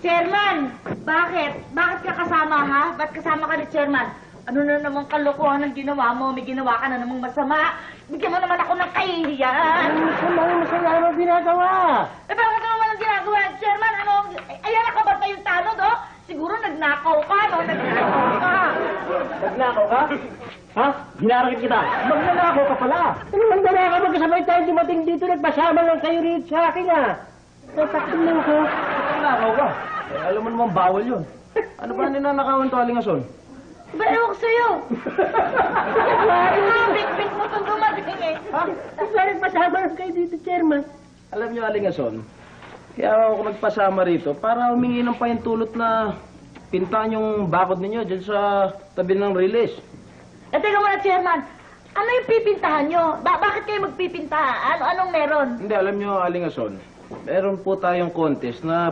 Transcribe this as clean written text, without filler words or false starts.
Chairman, bakit? Bakit ka kasama, ha? Ba't kasama ka ni Chairman? Ano na naman kalokohan ang ginawa mo? May ginawa ka na namang masama. Bigyan mo naman ako ng kahihiyan. Masama ang ginagawa. Eh, bakit ka naman ang ginagawa? Chairman, ano? Ayan, nakabata yung tanod, oh. Siguro nagnakaw ka, no? Nagnakaw ka. Nagnakaw ka? Ha? Ginarakit kita. Magnanakaw ka pala. Ano magnanakaw? Magkasabay tayo dumating dito. Nagpasama lang kayo rito sa akin, ha? Tatakinin ko. Nagnakaw ka? Eh, alam mo naman bawal yun. Ano ba ninanakawan to, Alingason? Ba, ewan ko sa'yo. Bik-bik mo itong dumating, eh. Ha? Bakit pasama lang kayo dito, Chairman? Alam niyo, Alingason, kaya ako nagpasama rito para humingi ng pahintulot na pintahan yung bakod ninyo dyan sa tabi ng release. Eh, teka muna, Chairman. Ano yung pipintahan nyo? Bakit kayo magpipintahan? Anong meron? Hindi, alam niyo, Alingason, meron po tayong contest na